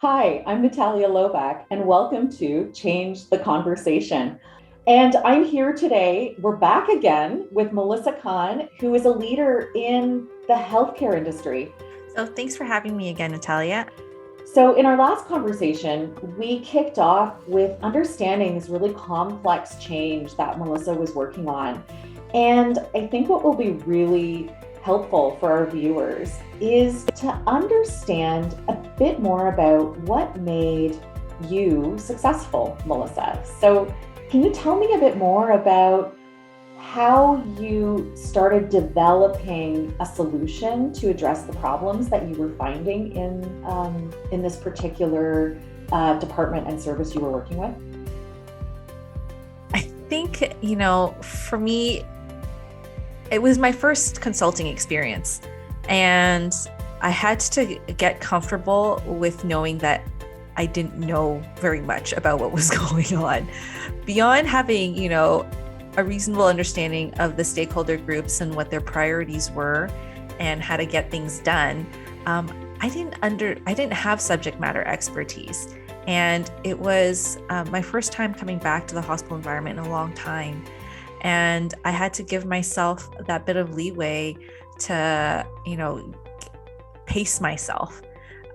Hi, I'm Natalia Loback, and welcome to Change the Conversation. And I'm here today. We're back again with Melissa Kahn, who is a leader in the healthcare industry. So thanks for having me again, Natalia. So, in our last conversation, we kicked off with understanding this really complex change that Melissa was working on. And I think what will be really helpful for our viewers is to understand a bit more about what made you successful, Melissa. So, can you tell me a bit more about how you started developing a solution to address the problems that you were finding in this particular department and service you were working with? I think, for me, it was my first consulting experience, and I had to get comfortable with knowing that I didn't know very much about what was going on. Beyond having, a reasonable understanding of the stakeholder groups and what their priorities were and how to get things done, I didn't have subject matter expertise. And it was my first time coming back to the hospital environment in a long time. And I had to give myself that bit of leeway to, pace myself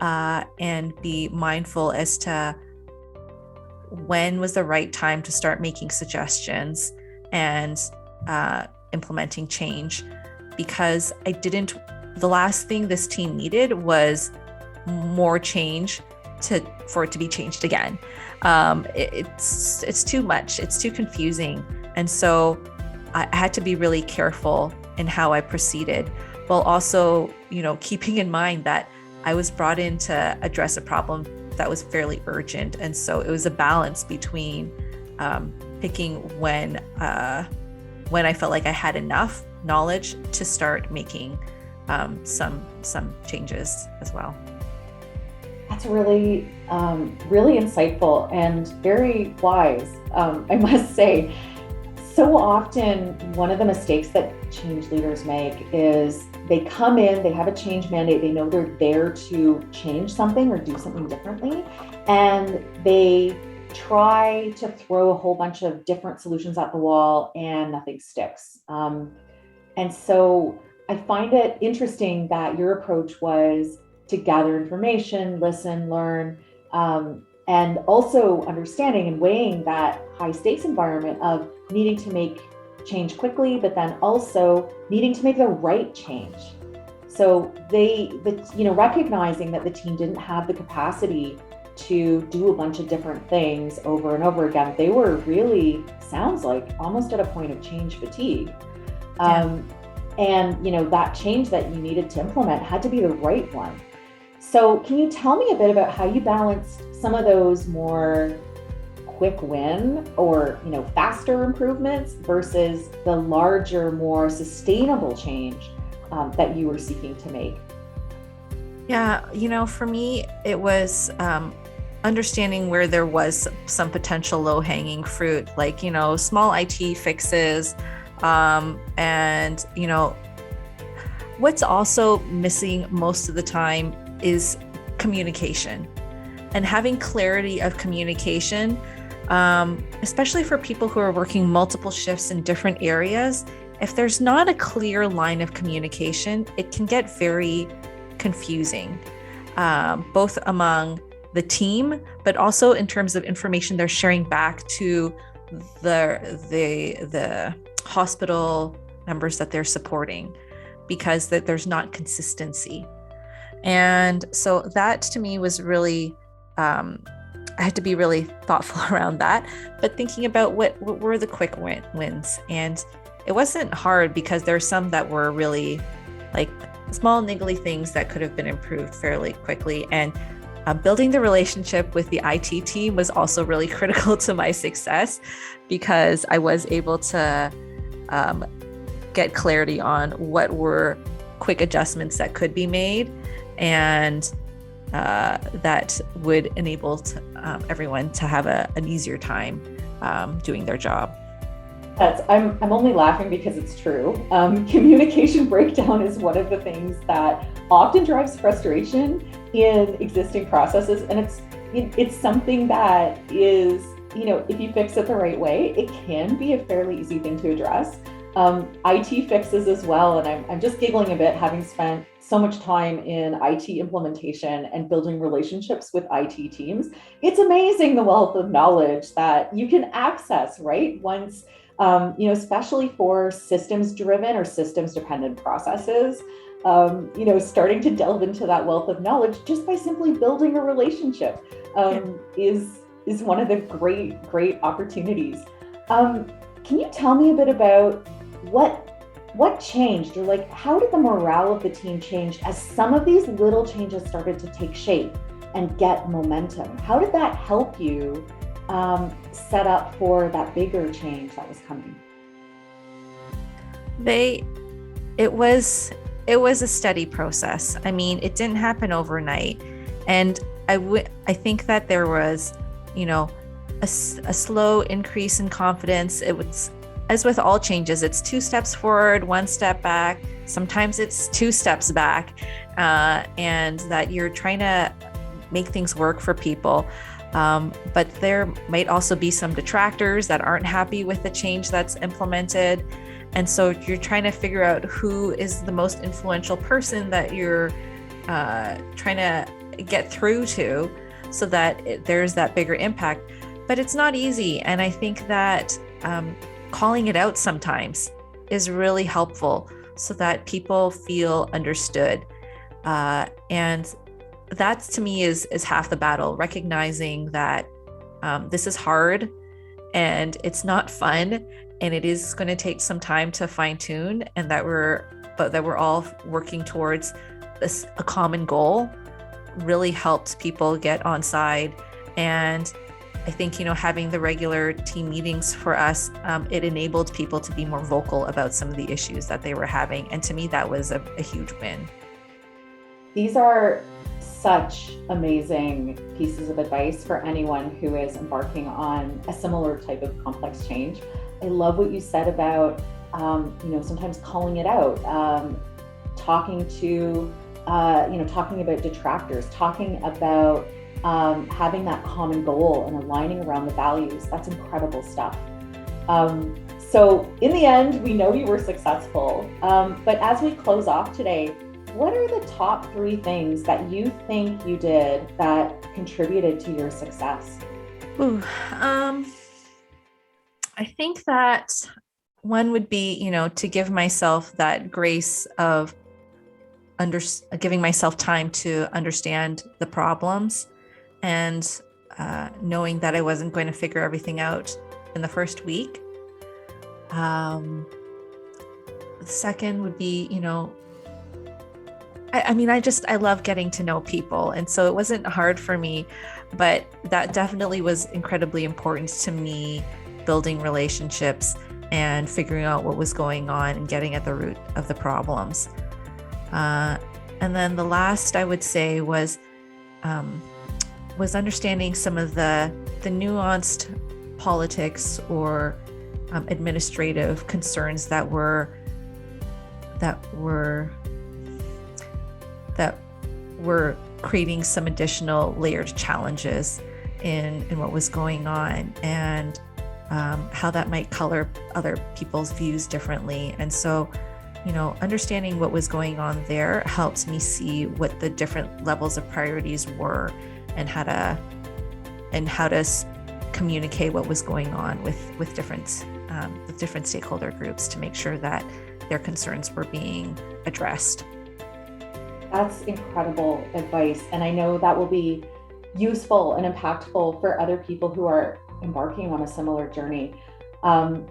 and be mindful as to when was the right time to start making suggestions and implementing change. Because the last thing this team needed was more change for it to be changed again. It's too much, it's too confusing. And so I had to be really careful in how I proceeded, while also, keeping in mind that I was brought in to address a problem that was fairly urgent. And so it was a balance between picking when I felt like I had enough knowledge to start making some changes as well. That's really, really insightful and very wise, I must say. So often, one of the mistakes that change leaders make is they come in, they have a change mandate, they know they're there to change something or do something differently, and they try to throw a whole bunch of different solutions at the wall and nothing sticks. And so I find it interesting that your approach was to gather information, listen, learn, and also understanding and weighing that high stakes environment of needing to make change quickly, but then also needing to make the right change. So recognizing that the team didn't have the capacity to do a bunch of different things over and over again, they were really, sounds like, almost at a point of change fatigue. Yeah. And that change that you needed to implement had to be the right one. So can you tell me a bit about how you balanced some of those more quick win or faster improvements versus the larger, more sustainable change that you were seeking to make? Yeah, for me, it was understanding where there was some potential low-hanging fruit, like, small IT fixes. And, what's also missing most of the time is communication, and having clarity of communication, especially for people who are working multiple shifts in different areas. If there's not a clear line of communication, it can get very confusing, both among the team, but also in terms of information they're sharing back to the hospital members that they're supporting, because there's not consistency. And so that to me was really, I had to be really thoughtful around that, but thinking about what were the quick wins. And it wasn't hard, because there are some that were really like small niggly things that could have been improved fairly quickly. And building the relationship with the IT team was also really critical to my success, because I was able to get clarity on what were quick adjustments that could be made, and that would enable everyone to have an easier time doing their job. I'm only laughing because it's true. Communication breakdown is one of the things that often drives frustration in existing processes, and it's something that is, if you fix it the right way, it can be a fairly easy thing to address. IT fixes as well, and I'm just giggling a bit, having spent so much time in IT implementation and building relationships with IT teams. It's amazing the wealth of knowledge that you can access, right? Once, especially for systems driven or systems dependent processes, starting to delve into that wealth of knowledge just by simply building a relationship is one of the great opportunities. Can you tell me a bit about what changed, or like how did the morale of the team change as some of these little changes started to take shape and get momentum? How did that help you set up for that bigger change that was coming? It was a steady process. I mean, it didn't happen overnight, and I think that there was, a slow increase in confidence. It was, as with all changes, it's 2 steps forward, 1 step back. Sometimes it's 2 steps back, and that you're trying to make things work for people. But there might also be some detractors that aren't happy with the change that's implemented. And so you're trying to figure out who is the most influential person that you're trying to get through to, so that there's that bigger impact. But it's not easy. And I think that calling it out sometimes is really helpful, so that people feel understood. And that, to me, is half the battle, recognizing that this is hard and it's not fun, and it is going to take some time to fine tune, and that we're all working towards a common goal really helped people get on side. And I think, having the regular team meetings for us, it enabled people to be more vocal about some of the issues that they were having. And to me, that was a huge win. These are such amazing pieces of advice for anyone who is embarking on a similar type of complex change. I love what you said about, sometimes calling it out, talking about detractors, talking about having that common goal and aligning around the values. That's incredible stuff. So in the end, we know you were successful. But as we close off today, what are the top 3 things that you think you did that contributed to your success? I think that one would be, to give myself that grace of giving myself time to understand the problems, and knowing that I wasn't going to figure everything out in the first week. The second would be, I love getting to know people. And so it wasn't hard for me, but that definitely was incredibly important to me, building relationships and figuring out what was going on and getting at the root of the problems. And then the last I would say was understanding some of the nuanced politics or administrative concerns that were creating some additional layered challenges in what was going on, and how that might color other people's views differently. And so, understanding what was going on there helped me see what the different levels of priorities were, and how to communicate what was going on with different stakeholder groups to make sure that their concerns were being addressed. That's incredible advice. And I know that will be useful and impactful for other people who are embarking on a similar journey.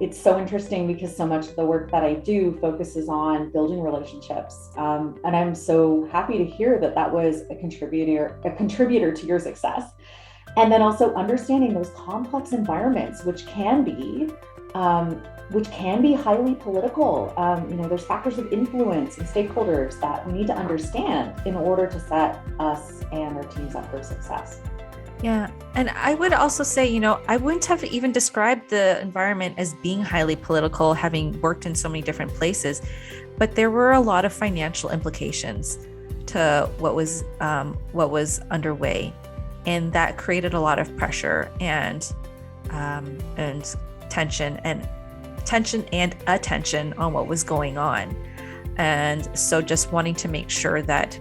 It's so interesting because so much of the work that I do focuses on building relationships. And I'm so happy to hear that was a contributor to your success. And then also understanding those complex environments, which can be highly political. There's factors of influence and stakeholders that we need to understand in order to set us and our teams up for success. Yeah. And I would also say, I wouldn't have even described the environment as being highly political, having worked in so many different places, but there were a lot of financial implications to what was underway, and that created a lot of pressure and tension and attention on what was going on. And so just wanting to make sure that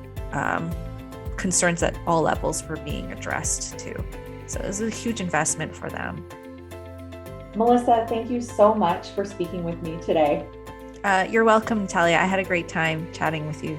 concerns at all levels were being addressed too. So it was a huge investment for them. Melissa, thank you so much for speaking with me today. You're welcome, Natalia. I had a great time chatting with you.